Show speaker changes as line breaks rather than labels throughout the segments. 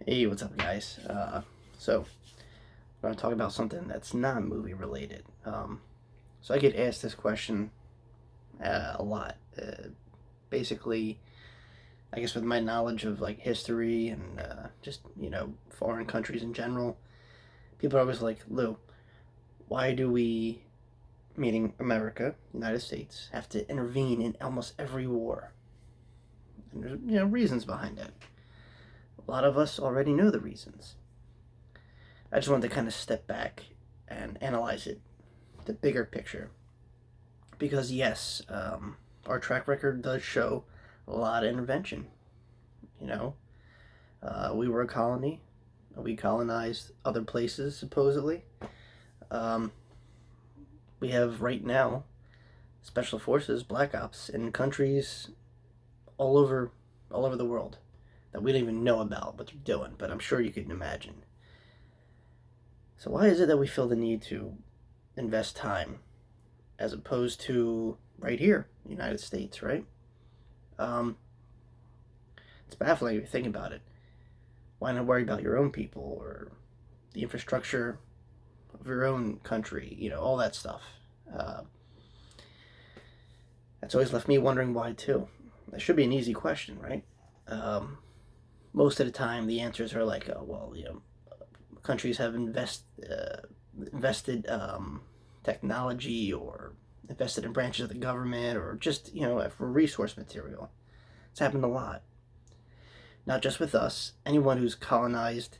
Hey, what's up, guys? So, I'm going to talk about something that's not movie related. So I get asked this question a lot. Basically, I guess with my knowledge of like history and just foreign countries in general, people are always like, "Lou, why do we, meaning America, United States, have to intervene in almost every war?" And there's reasons behind that. A lot of us already know the reasons. I just wanted to kind of step back and analyze it, the bigger picture. Because, yes, our track record does show a lot of intervention. You know, we were a colony, we colonized other places, supposedly. Um, we have right now special forces, black ops, in countries all over, all over the world that we don't even know about what they're doing, but I'm sure you can imagine. So why is it that we feel the need to invest time as opposed to right here, United States, right? Um, it's baffling if you think about it. Why not worry about your own people or the infrastructure of your own country? All that stuff. Uh, that's always left me wondering why too. That should be an easy question, right? Um, Most of the time, the answers are like, oh, well, countries have invested technology or invested in branches of the government or just for resource material. It's happened a lot, not just with us. Anyone who's colonized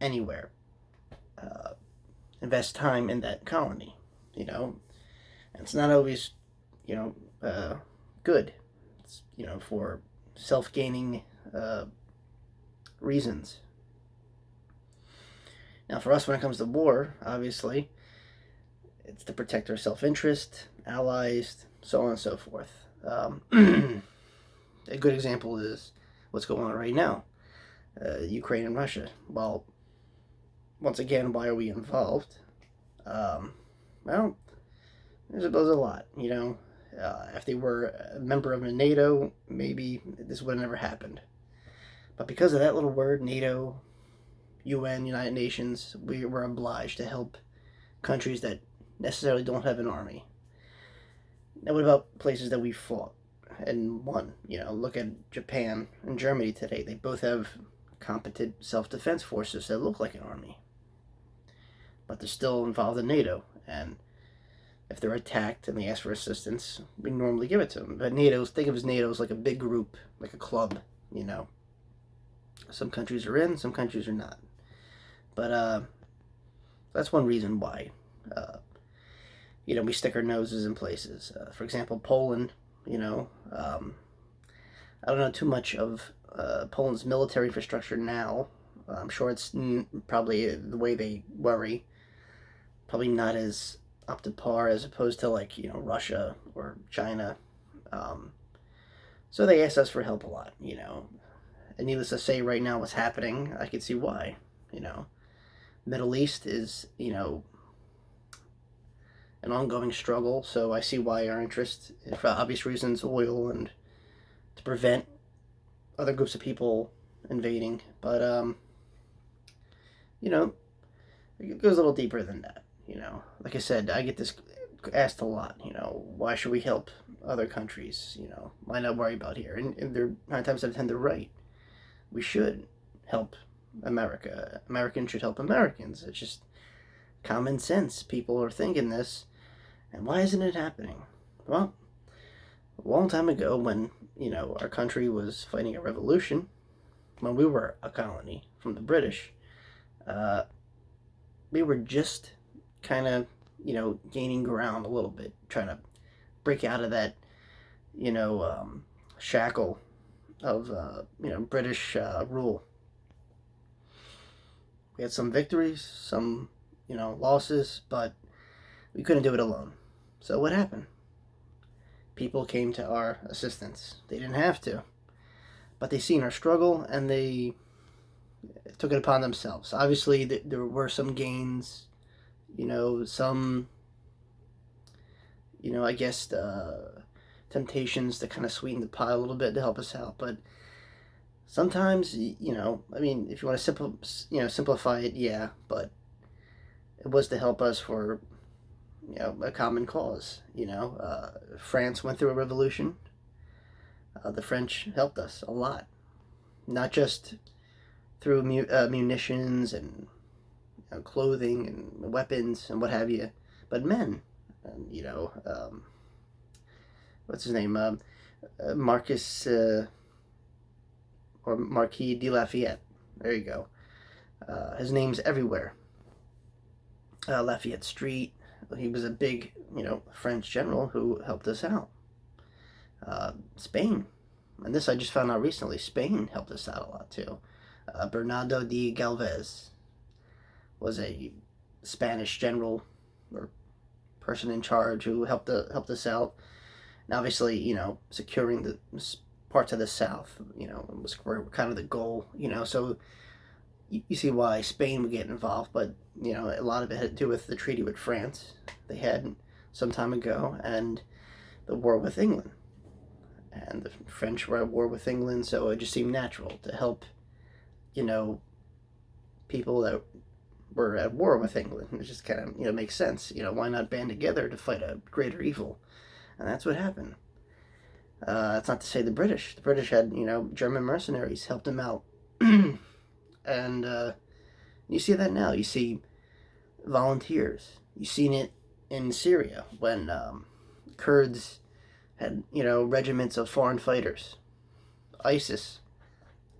anywhere uh, invests time in that colony. And it's not always you know good. It's for self-gaining reasons. Now, for us, when it comes to war, obviously, it's to protect our self-interest, allies, so on and so forth. A good example is what's going on right now, Ukraine and Russia. Well, once again, why are we involved? Well, there's a lot. If they were a member of NATO, maybe this would have never happened. But because of that little word, NATO, UN, United Nations, we were obliged to help countries that necessarily don't have an army. Now, what about places that we fought and won? Look at Japan and Germany today. They both have competent self-defense forces that look like an army, but they're still involved in NATO. And if they're attacked and they ask for assistance, we normally give it to them. But think of NATO as like a big group, like a club. Some countries are in, some countries are not. But that's one reason why. We stick our noses in places. For example, Poland. I don't know too much of Poland's military infrastructure now. I'm sure it's probably the way they worry. Probably not as up to par as opposed to like Russia or China. So they asked us for help a lot. And needless to say, right now what's happening, I can see why. Middle East is an ongoing struggle, so I see why our interest, for obvious reasons, oil and to prevent other groups of people invading. But it goes a little deeper than that. Like I said, I get this asked a lot. Why should we help other countries? Why not worry about here? And they're 9 times out of 10 they're right. We should help America. Americans should help Americans. It's just common sense. People are thinking this, and why isn't it happening? Well, a long time ago, when our country was fighting a revolution, when we were a colony from the British, we were just kind of gaining ground a little bit, trying to break out of that shackle of British rule. We had some victories, some losses, but we couldn't do it alone. So what happened? People came to our assistance. They didn't have to, but they seen our struggle and they took it upon themselves. Obviously, there were some gains, some, I guess temptations to kind of sweeten the pie a little bit to help us out. But sometimes, I mean, if you want to simplify it, yeah, but it was to help us for, a common cause. France went through a revolution. The French helped us a lot, not just through munitions and clothing and weapons and what have you, but men. And, what's his name? Marcus or Marquis de Lafayette. There you go. His name's everywhere. Lafayette Street. He was a big, French general who helped us out. Spain, and this I just found out recently. Spain helped us out a lot too. Bernardo de Galvez was a Spanish general or person in charge who helped us out. And obviously, securing the parts of the South, was kind of the goal. So you see why Spain would get involved, but a lot of it had to do with the treaty with France they had some time ago, and the war with England. And the French were at war with England, so it just seemed natural to help, people that were at war with England. It just kind of, makes sense. Why not band together to fight a greater evil? And that's what happened. That's not to say the British. The British had, German mercenaries helped them out. And you see that now. You see volunteers. You've seen it in Syria when Kurds had, regiments of foreign fighters. ISIS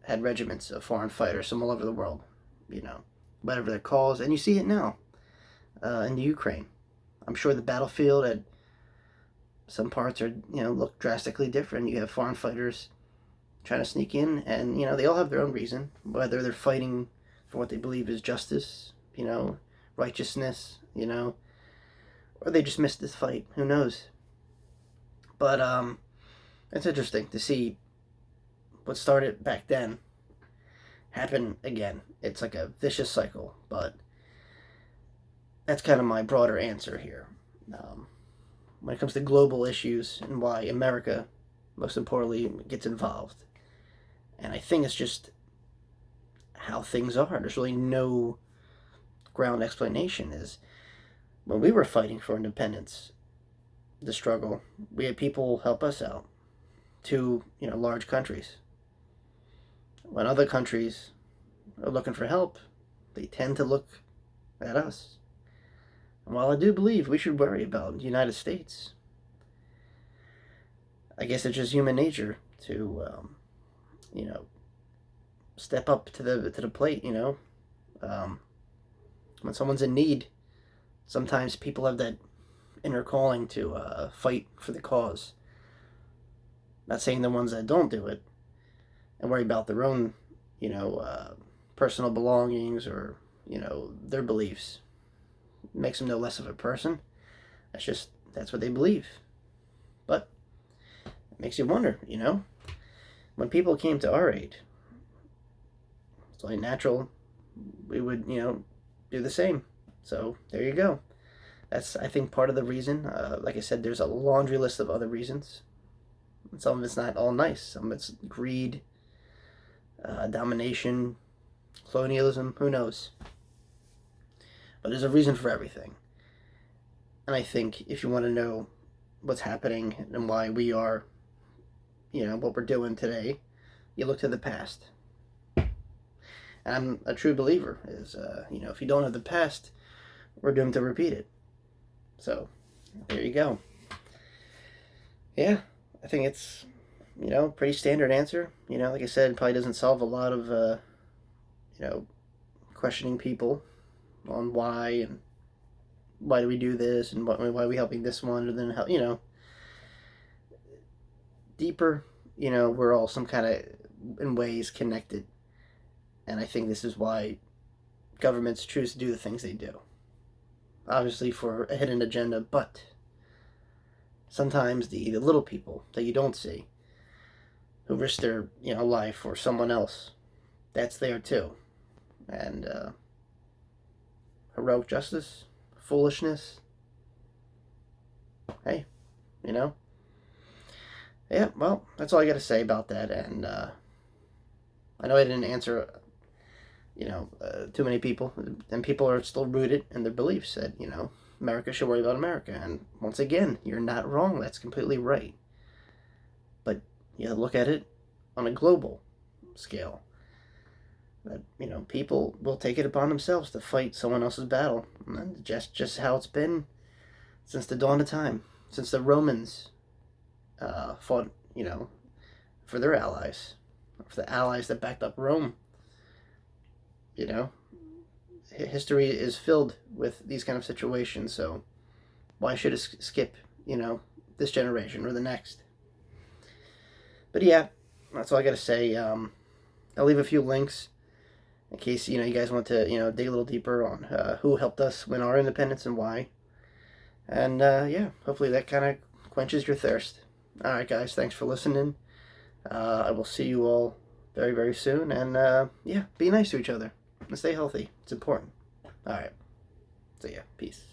had regiments of foreign fighters from all over the world, whatever their cause. And you see it now in the Ukraine. I'm sure the battlefield at some parts are, look drastically different. You have foreign fighters trying to sneak in, and, they all have their own reason, whether they're fighting for what they believe is justice, righteousness, or they just missed this fight. Who knows? But it's interesting to see what started back then happen again. It's like a vicious cycle, but that's kind of my broader answer here. When it comes to global issues and why America, most importantly, gets involved. And I think it's just how things are. There's really no ground explanation. Is when we were fighting for independence, the struggle, we had people help us out to, large countries. When other countries are looking for help, they tend to look at us. And while I do believe we should worry about the United States, I guess it's just human nature to, step up to the plate. When someone's in need, sometimes people have that inner calling to fight for the cause. Not saying the ones that don't do it and worry about their own, personal belongings or, their beliefs. It makes them no less of a person. That's what they believe. But it makes you wonder, when people came to our aid, it's only natural we would, do the same. So there you go. That's, I think, part of the reason. Like I said, there's a laundry list of other reasons. Some of it's not all nice. Some of it's greed, domination, colonialism, who knows. But there's a reason for everything. And I think if you want to know what's happening and why we are, what we're doing today, you look to the past. And I'm a true believer is, if you don't have the past, we're doomed to repeat it. So, there you go. Yeah, I think it's, pretty standard answer. Like I said, it probably doesn't solve a lot of, questioning people on why and why do we do this and why are we helping this one, and then how, deeper, we're all some kind of, in ways, connected. And I think this is why governments choose to do the things they do. Obviously for a hidden agenda, but sometimes the little people that you don't see, who risk their, life for someone else, that's there too. And heroic justice, foolishness, hey, yeah, well, that's all I got to say about that. And I know I didn't answer, too many people, and people are still rooted in their beliefs that, America should worry about America. And once again, you're not wrong. That's completely right. But you look at it on a global scale. That, people will take it upon themselves to fight someone else's battle. And just how it's been since the dawn of time. Since the Romans fought, for their allies. For the allies that backed up Rome. History is filled with these kind of situations, so why should it skip, this generation or the next? But yeah, that's all I gotta say. I'll leave a few links in case, you guys want to, dig a little deeper on who helped us win our independence and why. And yeah, hopefully that kind of quenches your thirst. Alright guys, thanks for listening. I will see you all very, very soon, and yeah, be nice to each other. And stay healthy. It's important. Alright. So yeah, peace.